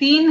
3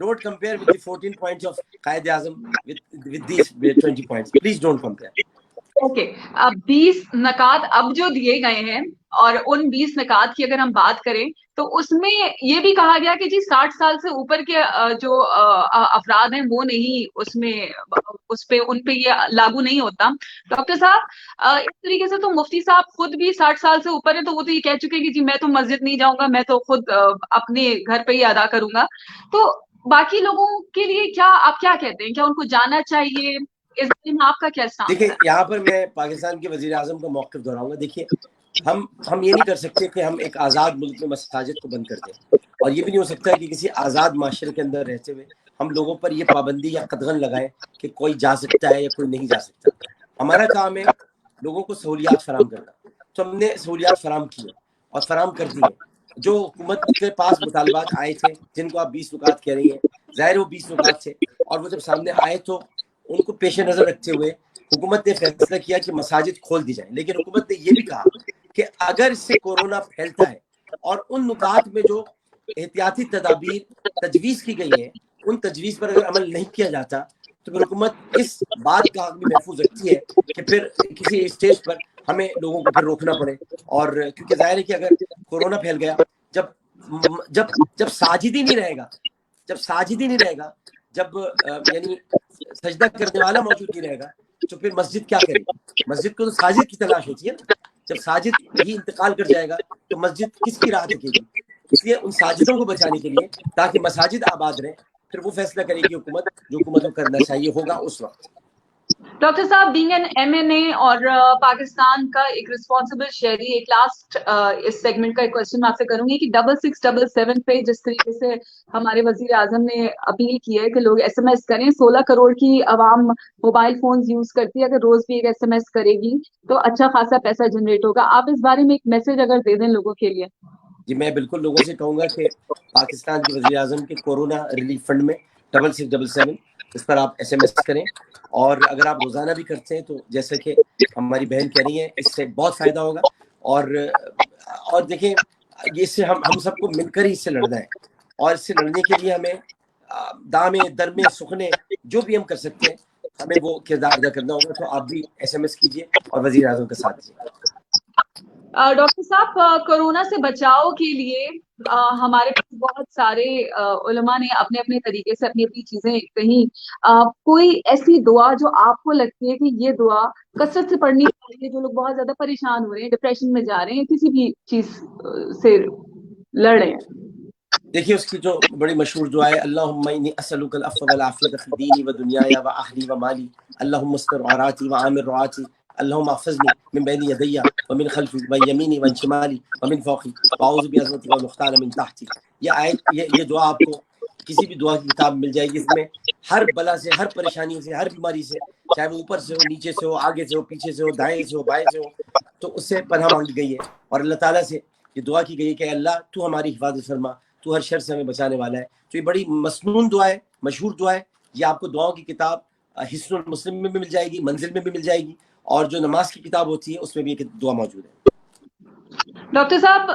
don't compare with the 14 points of Qaid-e-Azam with these 20 points. Please don't compare. Okay. 20 نکات اب جو دیے گئے ہیں اور ان 20 نکات کی اگر ہم بات کریں تو اس میں یہ بھی کہا گیا کہ جی 60 سال سے اوپر کے جو افراد ہیں وہ نہیں اس میں اس پہ ان پہ یہ لاگو نہیں ہوتا. ڈاکٹر صاحب اس طریقے سے تو مفتی صاحب خود بھی 60 سال سے اوپر ہیں تو وہ تو یہ کہہ چکے کہ جی میں تو مسجد نہیں جاؤں گا, میں تو خود اپنے گھر پہ ہی ادا کروں گا. تو باقی لوگوں کے لیے کیا آپ کیا کہتے ہیں, کیا ان کو جانا چاہیے؟ اس بارے میں آپ کا کیا سٹانس دیکھیے ہے؟ یہاں پر میں پاکستان کے وزیر اعظم کا موقف دہراؤں گا. دیکھیے ہم یہ نہیں کر سکتے کہ ہم ایک آزاد ملک میں مساجد کو بند کر دیں, اور یہ بھی نہیں ہو سکتا کہ کسی آزاد معاشرے کے اندر رہتے ہوئے ہم لوگوں پر یہ پابندی یا قدغن لگائیں کہ کوئی جا سکتا ہے یا کوئی نہیں جا سکتا. ہمارا کام ہے لوگوں کو سہولیات فراہم کرنا, تو ہم نے سہولیات فراہم کی ہیں اور فراہم کر دی ہیں. جو حکومت کے پاس مطالبات آئے تھے جن کو آپ 20 نکات کہہ رہی ہیں, ظاہر وہ 20 نکات تھے, اور وہ جب سامنے آئے تو ان کو پیش نظر رکھتے ہوئے حکومت نے فیصلہ کیا کہ مساجد کھول دی جائیں. لیکن حکومت نے یہ بھی کہا کہ اگر اس سے کورونا پھیلتا ہے اور ان نکات میں جو احتیاطی تدابیر تجویز کی گئی ہیں ان تجویز پر اگر عمل نہیں کیا جاتا تو پھر حکومت اس بات کا حق بھی محفوظ رکھتی ہے کہ پھر کسی اسٹیج پر ہمیں لوگوں کو پھر روکنا پڑے. اور کیونکہ ظاہر ہے کہ اگر کورونا پھیل گیا, جب ساجد ہی نہیں رہے گا, جب یعنی سجدہ کرنے والا موجود نہیں رہے گا تو پھر مسجد کیا کرے گی؟ مسجد کو تو ساجد کی تلاش ہوتی ہے نا. جب ساجد ہی انتقال کر جائے گا تو مسجد کس کی راہ دکھے گی؟ اس لیے ان ساجدوں کو بچانے کے لیے تاکہ مساجد آباد رہیں, پھر وہ فیصلہ کرے گی حکومت جو حکومت کو کرنا چاہیے ہوگا اس وقت. ڈاکٹر صاحب بینگ این ایم این اے اور پاکستان کا ایک ریسپانسبل شہری, ایک لاسٹ اس سیگمنٹ کا ایک کوشچن آپ سے کروں گی کہ 6677 پہ جس طریقے سے ہمارے وزیر اعظم نے اپیل کی ہے کہ لوگ ایس ایم ایس کریں, 16 کروڑ کی عوام موبائل فونز یوز کرتی ہے, اگر روز بھی ایک ایس ایم ایس کرے گی تو اچھا خاصا پیسہ جنریٹ ہوگا. آپ اس بارے میں ایک میسج اگر دے دیں لوگوں کے لیے. جی میں بالکل لوگوں سے کہوں گا کہ پاکستان کے وزیر اعظم کے کورونا ریلیف فنڈ میں 6677 اس پر آپ ایس ایم ایس کریں, اور اگر آپ روزانہ بھی کرتے ہیں تو جیسے کہ ہماری بہن کہہ رہی ہیں اس سے بہت فائدہ ہوگا. اور دیکھیں یہ سے ہم سب کو مل کر ہی اس سے لڑنا ہے, اور اس سے لڑنے کے لیے ہمیں دامے درمے سکھنے جو بھی ہم کر سکتے ہیں ہمیں وہ کردار ادا کرنا ہوگا. تو آپ بھی ایس ایم ایس کیجیے اور وزیر اعظم کا ساتھ دیجیے. ڈاکٹر صاحب کورونا سے بچاؤ کے لیے ہمارے پاس بہت سارے علماء نے اپنے اپنے طریقے سے اپنی اپنی چیزیں کہیں. کوئی ایسی دعا جو آپ کو لگتی ہے کہ یہ دعا کثرت سے پڑھنی چاہیے, جو لوگ بہت زیادہ پریشان ہو رہے ہیں, ڈپریشن میں جا رہے ہیں, کسی بھی چیز سے لڑ رہے ہیں؟ دیکھیے اس کی جو بڑی مشہور دعا ہے, اللہم انی اسألک العفو والعافیۃ فی دینی و دنیای و اہلی و مالی, اللہم استر عوراتی و آمن رعاتی, اللہم احفظنی من بین یدی ومن خلفی ومن یمینی ومن شمالی ومن فوقی واعوذ بعظمتک ان اغتال من تحتی. یہ دعا آپ کو کسی بھی دعا کی کتاب مل جائے گی. اس میں ہر بلا سے, ہر پریشانی سے, ہر بیماری سے, چاہے وہ اوپر سے ہو, نیچے سے ہو, آگے سے ہو, پیچھے سے ہو, دائیں سے ہو, بائیں سے ہو, تو اس سے پناہ مانگی گئی ہے. اور اللہ تعالیٰ سے یہ دعا کی گئی ہے کہ اللہ تو ہماری حفاظت فرما, تو ہر شر سے ہمیں بچانے والا ہے. تو یہ بڑی مسنون دعا ہے, مشہور دعا ہے. یہ آپ کو دعاؤں کی کتاب حصن المسلم میں بھی مل جائے گی, منزل میں بھی مل جائے گی, اور جو نماز کی کتاب ہوتی ہے اس میں بھی ایک دعا موجود ہے. ڈاکٹر صاحب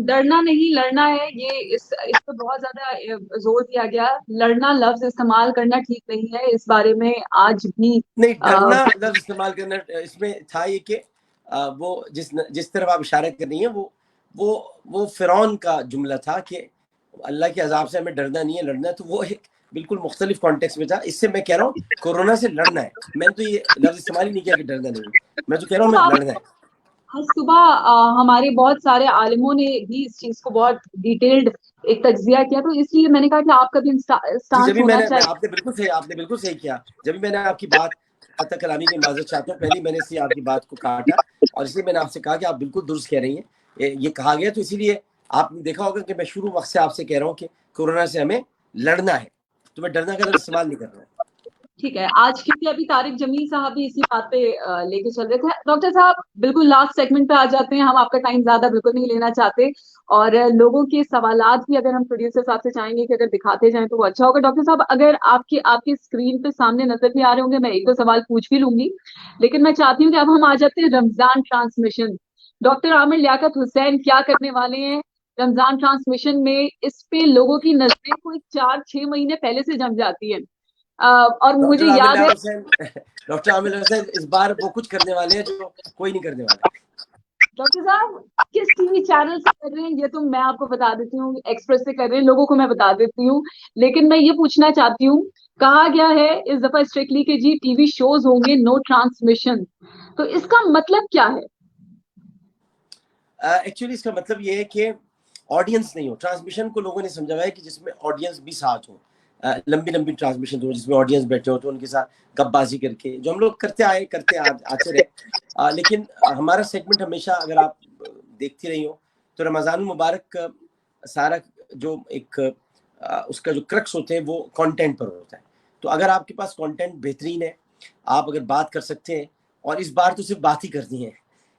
ڈرنا نہیں لڑنا ہے, یہ اس پہ بہت زیادہ زور دیا گیا. لڑنا لفظ استعمال کرنا ٹھیک نہیں ہے, اس بارے میں آج بھی نہیں, ڈرنا لفظ استعمال کرنا اس میں تھا یہ کہ وہ جس طرف آپ اشارہ کر رہی ہیں وہ فرعون کا جملہ تھا کہ اللہ کے عذاب سے ہمیں ڈرنا نہیں ہے, لڑنا ہے. تو وہ ایک بالکل مختلف کانٹیکس میں تھا. اس سے میں کہہ رہا ہوں کورونا سے لڑنا ہے, میں نے تو یہ لفظ استعمال ہی نہیں کیا کہ ڈرنا نہیں, میں تو کہہ رہا ہوں میں لڑنا ہے. آج صبح ہمارے بہت سارے عالموں نے بھی اس چیز کو بہت ڈیٹیلڈ ایک تجزیہ کیا, تو اس لیے میں نے کہا کہ آپ کا بھی اسٹانس ہونا چاہیے. آپ نے بالکل صحیح کیا. جب میں نے آپ کی بات خطا کلامی کی معذرت چاہتا ہوں, پہلے میں نے اس لیے آپ کی بات کو کاٹا, اور اس لیے میں نے آپ سے کہا کہ آپ بالکل درست کہہ رہی ہیں, یہ کہا گیا. تو اسی لیے آپ نے دیکھا ہوگا کہ میں شروع وقت سے آپ سے کہہ رہا ہوں کہ کورونا سے ہمیں لڑنا ہے, تو میں ڈرنا کا لفظ استعمال نہیں کر رہا. ٹھیک ہے, آج کیونکہ ابھی طارق جمیل صاحب بھی اسی بات پہ لے کے چل رہے تھے. ڈاکٹر صاحب بالکل لاسٹ سیگمنٹ پہ آ جاتے ہیں, ہم آپ کا ٹائم زیادہ بالکل نہیں لینا چاہتے, اور لوگوں کے سوالات بھی اگر ہم پروڈیوسر صاحب سے چاہیں گے کہ اگر دکھاتے جائیں تو وہ اچھا ہوگا. ڈاکٹر صاحب اگر آپ کی اسکرین پہ سامنے نظر بھی آ رہے ہوں گے, میں ایک دو سوال پوچھ بھی لوں گی, لیکن میں چاہتی ہوں کہ اب ہم آ جاتے ہیں رمضان ٹرانسمیشن. ڈاکٹر عامر لیاقت حسین کیا کرنے والے ہیں رمضان ٹرانسمیشن میں؟ اس پہ لوگوں کی نظریں کوئی 4-6 مہینے پہلے سے جم جاتی ہیں. اور مجھے یاد ہے ڈاکٹر عامر حسین اس بار وہ کچھ کرنے والے ہیں جو کوئی نہیں کرنے والا. ڈاکٹر صاحب کس ٹی وی چینل سے کر رہے ہیں یہ تو میں آپ کو بتا دیتی ہوں, ایکسپریس سے کر رہے ہیں, لوگوں کو میں بتا دیتی ہوں, لیکن میں یہ پوچھنا چاہتی ہوں, کہا گیا ہے اس دفعہ اسٹرکٹلی کہ جی ٹی وی شوز ہوں گے نو ٹرانسمیشن, تو اس کا مطلب کیا ہے؟ ایکچولی اس کا مطلب یہ ہے کہ آڈینس نہیں ہو. ٹرانسمیشن کو لوگوں نے سمجھا ہوا ہے کہ جس میں آڈینس بھی ساتھ ہو, لمبی لمبی ٹرانسمیشن ہو جس میں آڈینس بیٹھے ہو تو ان کے ساتھ گپ بازی کر کے, جو ہم لوگ کرتے آتے رہے. لیکن ہمارا سیگمنٹ ہمیشہ اگر آپ دیکھتی رہی ہو تو رمضان المبارک کا سارا جو ایک اس کا جو کرکس ہوتے ہیں وہ کانٹینٹ پر ہوتا ہے. تو اگر آپ کے پاس کانٹینٹ بہترین ہے, آپ اگر بات کر سکتے ہیں, اور اس بار تو صرف بات ہی کرنی ہے,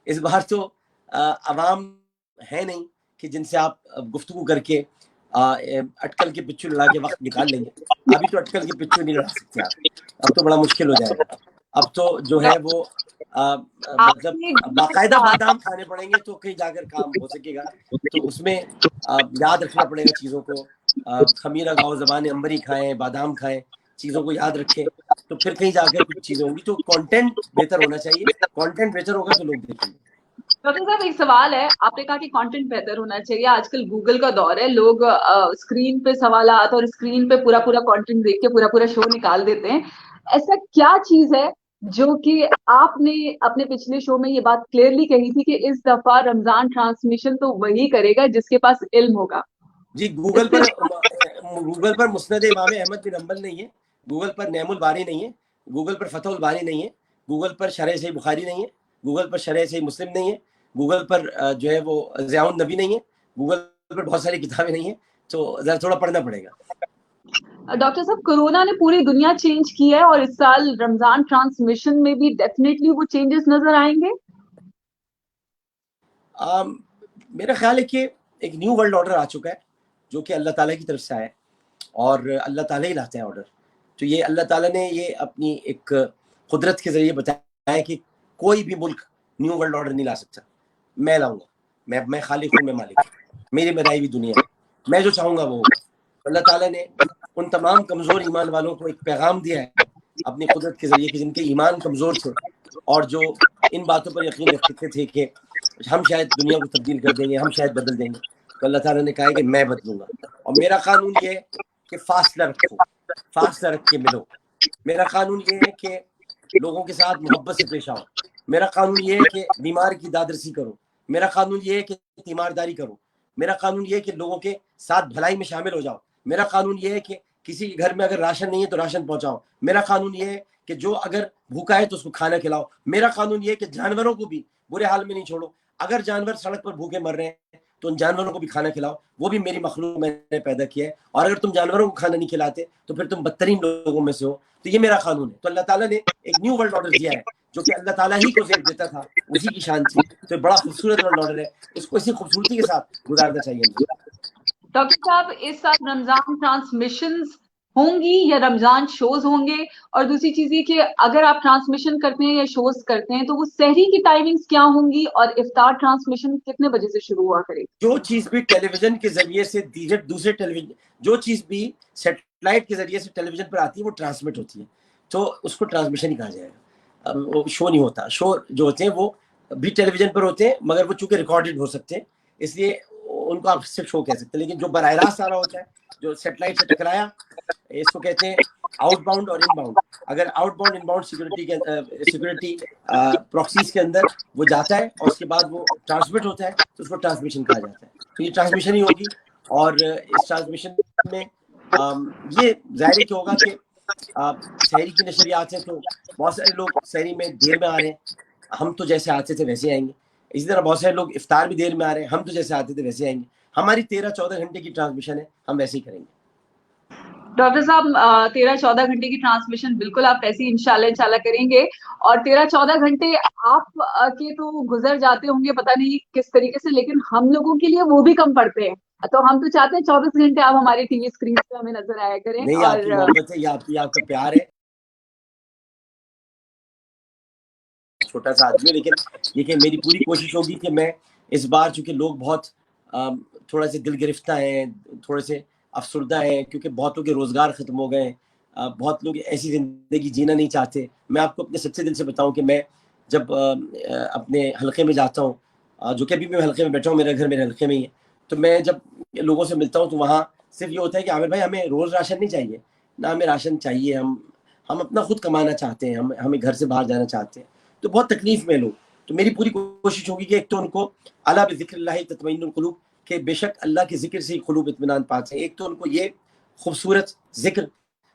اس بار تو عوام ہے نہیں کہ جن سے آپ گفتگو کر کے اٹکل کے پچو لڑا کے وقت نکال لیں گے. ابھی تو اٹکل کے پچو نہیں لڑا سکتے آپ, اب تو بڑا مشکل ہو جائے گا. اب تو جو ہے وہ مطلب باقاعدہ بادام کھانے پڑیں گے تو کہیں جا کر کام ہو سکے گا. تو اس میں یاد رکھنا پڑے گا چیزوں کو, خمیرہ گاؤ زبان امبری کھائیں, بادام کھائیں, چیزوں کو یاد رکھیں, تو پھر کہیں جا کر کچھ چیزیں ہوں گی. تو کانٹینٹ بہتر ہونا چاہیے, کانٹینٹ بہتر ہوگا تو لوگ دیکھیں گے. ڈاکٹر صاحب ایک سوال ہے, آپ نے کہا کہ کانٹینٹ بہتر ہونا چاہیے, آج کل گوگل کا دور ہے, لوگ اسکرین پہ سوالات اور اسکرین پہ پورا کانٹینٹ دیکھ کے پورا شو نکال دیتے ہیں. ایسا کیا چیز ہے جو کہ آپ نے اپنے پچھلے شو میں یہ بات کلیئرلی کہی تھی کہ اس دفعہ رمضان ٹرانسمیشن تو وہی کرے گا جس کے پاس علم ہوگا؟ جی گوگل پر مسند امام احمد بن حنبل نہیں ہے, گوگل پر نعم الباری نہیں ہے, گوگل پر فتح الباری نہیں ہے, گوگل پر شرح صحیح بخاری نہیں ہے, گوگل پر شرح صحیح مسلم نہیں ہے, گوگل پر جو ہے وہ ضیاء النبی نہیں ہے, گوگل پر بہت ساری کتابیں نہیں ہیں. تو ذرا تھوڑا پڑھنا پڑے گا. ڈاکٹر صاحب کورونا نے پوری دنیا چینج کی ہے, اور اس سال رمضان ٹرانسمیشن میں بھی ڈیفینیٹلی وہ چینجز نظر آئیں گے. میرا خیال ہے کہ ایک نیو ورلڈ آرڈر آ چکا ہے جو کہ اللہ تعالیٰ کی طرف سے آیا ہے, اور اللہ تعالیٰ ہی لاتے ہیں آرڈر. تو یہ اللہ تعالیٰ نے یہ اپنی ایک قدرت کے ذریعے بتایا ہے کہ کوئی بھی ملک نیو ورلڈ آرڈر نہیں لا سکتا, میں لاؤں گا. میں خالق ہوں, میں مالک ہوں, میری بنائی ہوئی دنیا ہے, میں جو چاہوں گا وہ ہوگا. اللہ تعالیٰ نے ان تمام کمزور ایمان والوں کو ایک پیغام دیا ہے اپنی قدرت کے ذریعے کہ جن کے ایمان کمزور تھے اور جو ان باتوں پر یقین رکھتے تھے کہ ہم شاید دنیا کو تبدیل کر دیں گے, ہم شاید بدل دیں گے. تو اللہ تعالیٰ نے کہا ہے کہ میں بدلوں گا, اور میرا قانون یہ ہے کہ فاصلہ رکھو, فاصلہ رکھ کے ملو. میرا قانون یہ ہے کہ لوگوں کے ساتھ محبت سے پیش آؤ. میرا قانون یہ ہے کہ بیمار کی دادرسی کرو. میرا قانون یہ ہے کہ تیمارداری کرو. میرا قانون یہ ہے کہ لوگوں کے ساتھ بھلائی میں شامل ہو جاؤ. میرا قانون یہ ہے کہ کسی کے گھر میں اگر راشن نہیں ہے تو راشن پہنچاؤ. میرا قانون یہ ہے کہ جو اگر بھوکا ہے تو اس کو کھانا کھلاؤ. میرا قانون یہ ہے کہ جانوروں کو بھی برے حال میں نہیں چھوڑو. اگر جانور سڑک پر بھوکے مر رہے ہیں تو ان جانوروں کو بھی کھانا کھلاؤ, وہ بھی میری مخلوق میں نے پیدا کیا ہے. اور اگر تم جانوروں کو کھانا نہیں کھلاتے تو پھر تم بدترین لوگوں میں سے ہو. تو یہ میرا قانون ہے. تو اللہ تعالیٰ نے ایک نیو ورلڈ آرڈر دیا ہے جو کہ اللہ تعالیٰ ہی کو زیب دیتا تھا, اسی کی شان تھی. تو بڑا خوبصورت ورلڈ آرڈر ہے, اس کو اسی خوبصورتی کے ساتھ گزارنا چاہیے ہم. ڈاکٹر صاحب اس سال رمضان ٹرانسمیشنز ہوں گی یا رمضان شوز ہوں گے؟ اور دوسری چیز یہ کہ اگر آپ ٹرانسمیشن کرتے ہیں یا شوز کرتے ہیں تو وہ سحری کی ٹائمنگز کیا ہوں گی, اور افطار ٹرانسمیشن کتنے بجے سے شروع ہوا کرے گی؟ جو چیز بھی ٹیلی ویژن کے ذریعے سے دوسرے ٹیلی ویژن, جو چیز بھی سیٹلائٹ کے ذریعے سے ٹیلی ویژن پر آتی ہے وہ ٹرانسمٹ ہوتی ہے, تو اس کو ٹرانسمیشن ہی کہا جائے گا. وہ شو نہیں ہوتا. شو جو ہوتے ہیں وہ بھی ٹیلی ویژن پر ہوتے ہیں مگر وہ چونکہ ریکارڈڈ ہو سکتے ہیں اس لیے ان کو آپ صرف شو کہہ سکتے ہیں. لیکن جو براہ راست آ رہا ہوتا ہے, جو سیٹلائٹ سے ٹکرایا, اس کو کہتے ہیں آؤٹ باؤنڈ اور ان باؤنڈ. اگر آؤٹ باؤنڈ ان باؤنڈ سیکورٹی پروکسیز کے اندر وہ جاتا ہے اور اس کے بعد وہ ٹرانسمٹ ہوتا ہے تو اس کو ٹرانسمیشن کہا جاتا ہے. تو یہ ٹرانسمیشن ہی ہوگی, اور اس ٹرانسمیشن میں یہ ظاہر کہ ہوگا کہ شہری کی نشریات ہیں تو بہت سارے لوگ شہری میں دیر میں آ رہے ہیں, ہم تو جیسے آتے تھے ویسے آئیں گے. اسی طرح بہت سارے لوگ افطار بھی دیر میں آ رہے ہیں, ہم تو جیسے آتے تھے ویسے آئیں گے. ہماری 13-14 گھنٹے کی ٹرانسمیشن ہے, ہم ویسے ہی کریں گے. ڈاکٹر صاحب 13-14 گھنٹے کی ٹرانسمیشن بالکل آپ ایسے ہی انشاءاللہ کریں گے, اور 13-14 گھنٹے آپ کے تو گزر جاتے ہوں گے پتہ نہیں کس طریقے سے, لیکن ہم لوگوں کے لیے وہ بھی کم پڑتے ہیں. تو ہم تو چاہتے ہیں 24 گھنٹے آپ ہماری ٹی وی اسکرین پہ ہمیں نظر آیا کریں. نہیں, آپ کی محبت ہے, یہ آپ کا پیار ہے. چھوٹا سا آدمی ہے, لیکن یہ کہ میری پوری کوشش ہوگی کہ میں اس بار, چونکہ لوگ بہت تھوڑا سے دل گرفتہ ہیں, تھوڑے سے افسردہ ہیں, کیونکہ بہتوں کے روزگار ختم ہو گئے ہیں, بہت لوگ ایسی زندگی جینا نہیں چاہتے. میں آپ کو اپنے سچے دل سے بتاؤں کہ میں جب اپنے حلقے میں جاتا ہوں, جو کہ ابھی میں حلقے میں بیٹھا ہوں, میرا گھر میرے حلقے میں ہی ہے, تو میں جب لوگوں سے ملتا ہوں تو وہاں صرف یہ ہوتا ہے کہ عامر بھائی ہمیں روز راشن نہیں چاہیے, نہ ہمیں راشن چاہیے, ہم اپنا خود کمانا چاہتے ہیں, ہمیں گھر سے باہر جانا چاہتے ہیں. تو بہت تکلیف میں لوگ. تو میری پوری کوشش ہوگی کہ ایک تو ان کو الا بذکر اللہ تطمئن القلوب, کہ بے شک اللہ کے ذکر سے ہی قلوب اطمینان پاتے ہیں. ایک تو ان کو یہ خوبصورت ذکر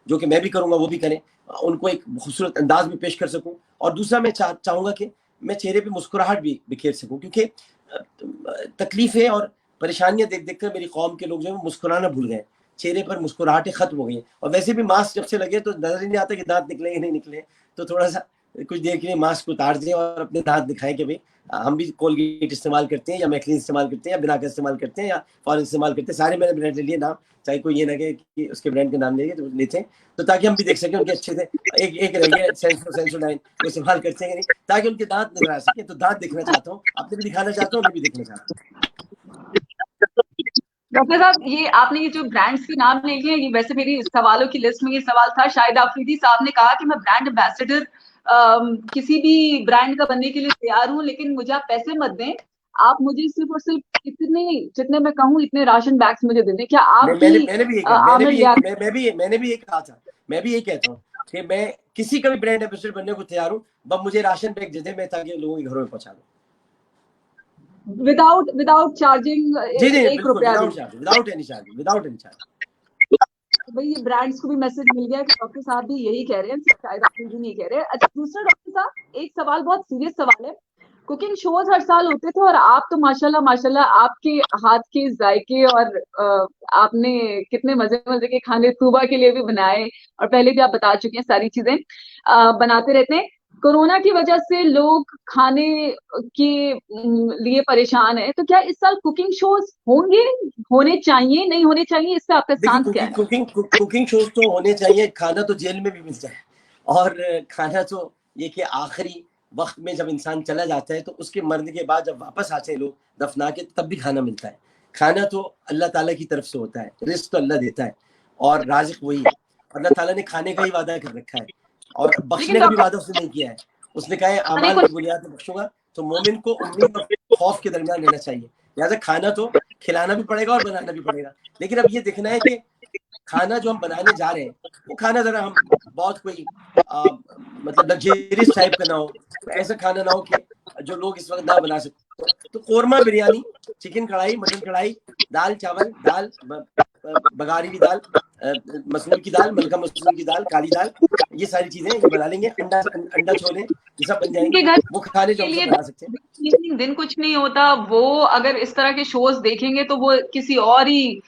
جو کہ میں بھی کروں گا وہ بھی کریں, ان کو ایک خوبصورت انداز میں پیش کر سکوں. اور دوسرا میں چاہوں گا کہ میں چہرے پہ مسکراہٹ بھی بکھیر سکوں, کیونکہ تکلیفیں اور پریشانیاں دیکھ دیکھ کر میری قوم کے لوگ جو ہے مسکرانا بھول گئے, چہرے پر مسکراہٹیں ختم ہو گئی ہیں. اور ویسے بھی ماسک جب سے لگے تو نظر ہی نہیں آتا کہ دانت نکلے کہ نہیں نکلے, تو تھوڑا سا کچھ دیر کے لیے ماسک اتار دیں اور اپنے دانت دکھائیں کہ بھائی ہم بھی کولگیٹ استعمال کرتے ہیں, یا میکلین استعمال کرتے ہیں, یا بنا کا استعمال کرتے ہیں, یا فورن استعمال کرتے ہیں. سارے میں نے برانڈ لے لیے نام, چاہے کوئی یہ نہ کہ اس کے برانڈ کے نام لے گے تو لیتے ہیں, تو تاکہ ہم بھی دیکھ سکیں ان کے اچھے سے. ایک رہ گیا سینسوڈائن وہ استعمال کرتے ہیں کہ نہیں, تاکہ ان کے دانت نظر آ سکے. تو دانت دیکھنا چاہتا ہوں, آپ نے بھی دکھانا چاہتا ہوں, میں بھی دیکھنا چاہتا ہوں. ڈاکٹر صاحب, یہ آپ نے یہ جو برانڈس کے نام لے لیے, یہ ویسے میری سوالوں کی لسٹ میں یہ سوال تھا. شاہد آفریدی صاحب نے کہا کہ میں برانڈ ایمبیسڈر کسی بھی برانڈ کا بننے کے لیے تیار ہوں, لیکن مجھے آپ پیسے مت دیں, آپ مجھے صرف اور صرف جتنے میں کہوں اتنے راشن بیگس مجھے دے دیں. کیا آپ میں نے بھی یہ کہا تھا, میں بھی یہ کہتا ہوں کہ میں کسی کا بھی برانڈ ایمبیسڈر بننے کو تیار ہوں, بس مجھے راشن بیگ دے دیں, میں تاکہ لوگوں کے گھروں میں پہنچا دوں. وداؤٹ چارجنگ جی جی ایک بالکل, روپیہ وداؤٹ اینی چارج. بھائی یہ برانڈس کو بھی میسج مل گیا کہ ڈاکٹر صاحب بھی یہی کہہ رہے ہیں, شاید آپ بھی نہیں کہہ رہے. اچھا, دوسرا ڈاکٹر صاحب ایک سوال, بہت سیریس سوال ہے. کوکنگ شوز ہر سال ہوتے تھے, اور آپ تو ماشاءاللہ آپ کے ہاتھ کے ذائقے, اور آپ نے کتنے مزے کے کھانے طوبہ کے لیے بھی بنائے, اور پہلے بھی آپ بتا چکے ہیں ساری چیزیں بناتے رہتے ہیں. کورونا کی وجہ سے لوگ کھانے کے لیے پریشان ہیں, تو کیا اس سال کوکنگ شوز ہوں گے, ہونے چاہیے, نہیں ہونے چاہیے, اس سے آپ کا سانس کیا ہے؟ کوکنگ شوز تو ہونے چاہیے. کھانا تو جیل میں بھی مل جائے, اور کھانا تو یہ کہ آخری وقت میں جب انسان چلا جاتا ہے تو اس کے مرنے کے بعد جب واپس آتے ہیں لوگ دفنا کے, تب بھی کھانا ملتا ہے. کھانا تو اللہ تعالیٰ کی طرف سے ہوتا ہے, رزق تو اللہ دیتا ہے, اور رازق وہی ہے. اللہ تعالیٰ نے کھانے کا ہی وعدہ کر رکھا ہے, اور بخشنے کا بھی وعدہ اس نے نہیں کیا ہے. اس نے کہا ہے اعمال کی بنیاد پہ بخشوں گا. تو مومن کو امید اور خوف کے درمیان لینا چاہیے. لہٰذا کھانا تو کھلانا بھی پڑے گا اور بنانا بھی پڑے گا, لیکن اب یہ دیکھنا ہے کہ کھانا جو ہم بنانے جا رہے ہیں وہ کھانا ذرا ہم بہت کوئی مطلب لگژریس ٹائپ کا نہ ہو, ایسا کھانا نہ ہو کہ جو لوگ اس وقت نہ بنا سکتے. تو قورمہ بریانی, چکن کڑھائی, مٹن کڑھائی, دال چاول, دال بگاری کی دال, مسور کی دال, ملکہ مسور کی دال, کالی دال, یہ ساری چیزیں یہ بنا لیں گے. انڈا چھولے یہ سب بن جائیں گے. وہ کھانے جو ہم سب بنا سکتے ہیں. دن کچھ نہیں ہوتا, وہ اگر اس طرح کے شوز دیکھیں گے تو وہ کسی اور ہی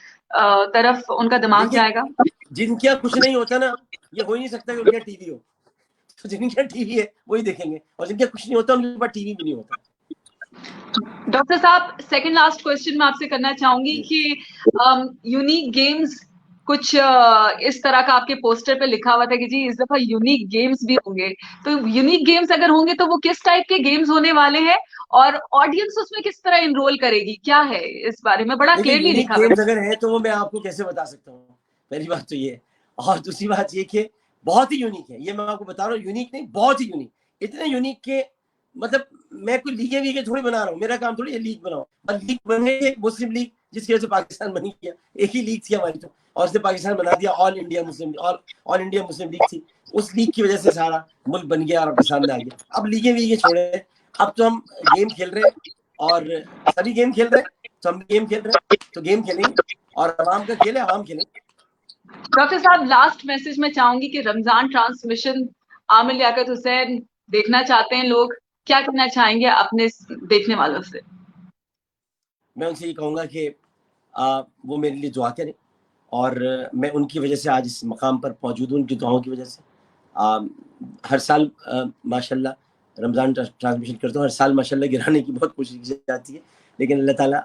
طرف ان کا دماغ جائے گا. جن کیا کچھ نہیں ہوتا نا, یہ ہو ہی نہیں سکتا کہ ان کا ٹی وی ہو. تو جن کا ٹی وی ہے وہی دیکھیں گے, اور جن کا کچھ نہیں ہوتا ان کے پاس ٹی وی بھی نہیں ہوتا. ڈاکٹر صاحب, سیکنڈ لاسٹ کوشچن میں آپ سے کرنا چاہوں گی کہ یونیک گیمز کچھ اس طرح کا آپ کے پوسٹر پہ لکھا ہوا تھا کہ جی اس دفعہ یونیک گیمز بھی ہوں گے, تو یونیک گیمز اگر ہوں گے تو وہ کس ٹائپ کے گیمز ہونے والے ہیں, اور آڈینس اس میں کس طرح انرول کرے گی, کیا ہے اس بارے میں بڑا کلیئرلی لکھا ہوا ہے. گیمز اگر ہیں تو وہ میں آپ کو کیسے بتا سکتا ہوں, پہلی بات تو یہ. اور دوسری بات یہ کہ بہت ہی یونیک ہے, یہ میں آپ کو بتا رہا ہوں, یونیک نہیں بہت ہی یونیک. اتنے یونیک کہ مطلب میں کوئی لیگیں ویگیں تھوڑی بنا رہا ہوں, میرا کام تھوڑی ہے لیگ بناؤں. بس لیگ بن گئی مسلم لیگ, جس کی وجہ سے پاکستان بنی گیا. ایک ہی لیگ تھی ہماری تو, اور اس نے پاکستان بنا دیا آل انڈیا مسلم لیگ تھی. اس لیگ کی وجہ سے سارا ملک بن گیا اور آپ کے سامنے آ گیا. اب لیگیں ویگیں چھوڑے, اب تو ہم گیم کھیل رہے ہیں, اور سبھی گیم کھیل رہے ہیں, تو ہم گیم کھیل رہے ہیں تو گیم کھیلیں گے, اور عوام کا کھیل ہے, عوام کھیلیں. ڈاکٹر صاحب, لاسٹ میسج میں چاہوں گی کہ رمضان ٹرانسمیشن عامر لیاقت حسین دیکھنا چاہتے ہیں لوگ, کیا کہنا چاہیں گے اپنے دیکھنے والوں سے؟ میں ان سے یہ کہوں گا کہ وہ میرے لیے دعا کریں, اور میں ان کی وجہ سے آج اس مقام پر موجود ہوں, ان کی دعاؤں کی وجہ سے. ہر سال ماشاءاللہ رمضان ٹرانسمیشن کرتا ہوں, ہر سال ماشاءاللہ گرانے کی بہت کوشش کی جاتی ہے, لیکن اللہ تعالیٰ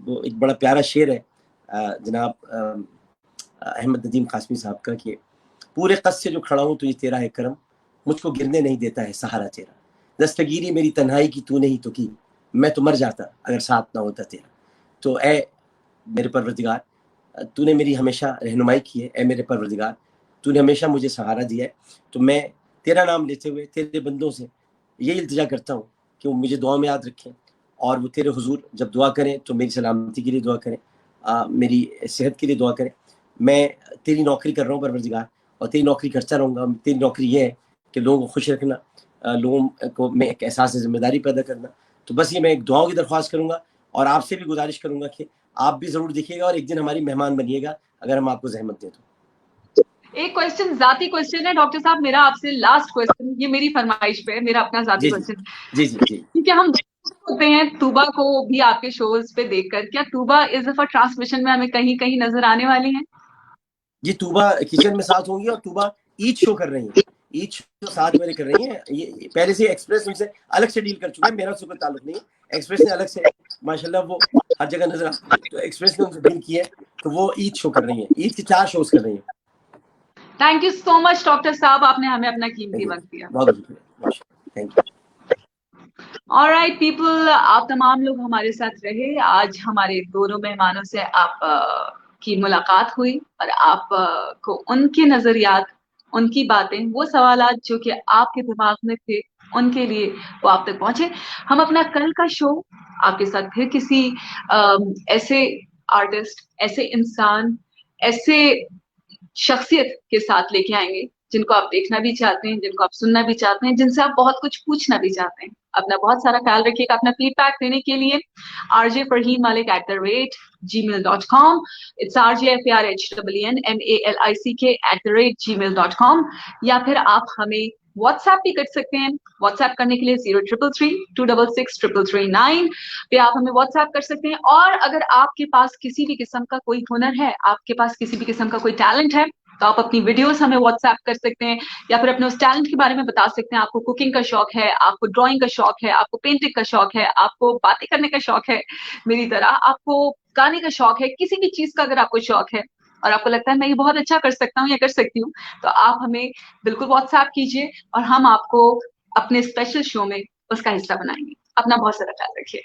وہ ایک بڑا پیارا شعر ہے جناب احمد ندیم قاسمی صاحب کا, کہ پورے قصد سے جو کھڑا ہوں تو یہ تیرا ہے کرم, مجھ کو گرنے نہیں دیتا ہے سہارا تیرا, دستگیری میری تنہائی کی تو نے ہی تو کی, میں تو مر جاتا اگر ساتھ نہ ہوتا تیرا. تو اے میرے پروردگار, تو نے میری ہمیشہ رہنمائی کی ہے, اے میرے پروردگار تو نے ہمیشہ مجھے سہارا دیا ہے. تو میں تیرا نام لیتے ہوئے تیرے بندوں سے یہی التجا کرتا ہوں کہ وہ مجھے دعا میں یاد رکھیں, اور وہ تیرے حضور جب دعا کریں تو میری سلامتی کے لیے دعا کریں, میری صحت کے لیے دعا کریں. میں تیری نوکری کر رہا ہوں پروردگار, اور تیری نوکری کرتا رہوں گا. تیری نوکری یہ ہے کہ لوگوں کو خوش رکھنا, لوگوں کو میں ایک احساس ذمہ داری پیدا کرنا. تو بس یہ میں ایک دعاؤں کی درخواست کروں گا, اور آپ سے بھی گزارش کروں گا کہ آپ بھی ضرور دیکھیے گا اور ایک دن ہماری مہمان بنیے گا اگر ہم آپ کو زحمت دیں تو. ایک کوشچن ذاتی کوشچن ہے ڈاکٹر صاحب میرا آپ سے, لاسٹ کوشچن, یہ میری فرمائش پہ میرا اپنا ذاتی کوشچن. جی جی جی کیونکہ ہم ہوتے ہیں توبہ کو بھی آپ کے شوز پہ دیکھ کر, کیا توبہ اس دفعہ ٹرانسمیشن میں ہمیں کہیں کہیں نظر آنے والی ہیں؟ جی توبہ کچن میں ساتھ ہوں گی, اور توبہ عید شو کر رہی ہیں, عید شو ساتھ میرے کر رہی ہیں. یہ پہلے سے ایکسپریس ان سے الگ سے ڈیل کر چکا ہے, میرا اس سے کوئی تعلق نہیں ہے. ایکسپریس نے الگ سے ماشاءاللہ وہ ہر جگہ نظر آتی ہے, تو ایکسپریس نے ان سے ڈیل کی ہے, تو وہ عید شو کر رہی ہیں, عید کی 4 شوز کر رہی ہیں. Thank you so much doctor صاحب, آپ نے ہمیں اپنا قیمتی وقت دیا. بہت شکریہ, تھینک یو. Alright people, آپ تمام لوگ ہمارے ساتھ رہے. آج ہمارے دونوں مہمانوں سے آپ کی ملاقات ہوئی, اور آپ کو ان کے نظریات, ان کی باتیں, وہ سوالات جو کہ آپ کے دماغ میں تھے ان کے لیے وہ آپ تک پہنچے. ہم اپنا کل کا شو آپ کے ساتھ پھر کسی ایسے آرٹسٹ, ایسے انسان, ایسے شخصیت کے ساتھ لے کے آئیں گے جن کو آپ دیکھنا بھی چاہتے ہیں, جن کو آپ سننا بھی چاہتے ہیں, جن سے آپ بہت کچھ پوچھنا بھی چاہتے ہیں. اپنا بہت سارا خیال رکھیے گا. اپنا فیڈ بیک دینے کے لیے rjfarheenmalik@gmail.com, it's rjfarheenmalik@gmail.com, یا پھر آپ ہمیں واٹس ایپ بھی کر سکتے ہیں. واٹس ایپ کرنے کے لیے 0333266339 پہ آپ ہمیں واٹس ایپ کر سکتے ہیں. اور اگر آپ کے پاس کسی بھی قسم کا کوئی ہنر ہے, آپ کے پاس کسی بھی قسم کا کوئی ٹیلنٹ ہے, تو آپ اپنی ویڈیوز ہمیں واٹس ایپ کر سکتے ہیں, یا پھر اپنے اس ٹیلنٹ کے بارے میں بتا سکتے ہیں. آپ کو کوکنگ کا شوق ہے, آپ کو ڈرائنگ کا شوق ہے, آپ کو پینٹنگ کا شوق ہے, آپ کو باتیں کرنے کا شوق ہے میری طرح, آپ کو گانے کا شوق ہے, کسی بھی چیز کا اگر آپ کو شوق ہے اور آپ کو لگتا ہے میں یہ بہت اچھا کر سکتا ہوں یا کر سکتی ہوں, تو آپ ہمیں بالکل واٹس ایپ کیجیے, اور ہم آپ کو اپنے اسپیشل شو میں اس کا حصہ بنائیں گے. اپنا بہت سارا خیال رکھیے.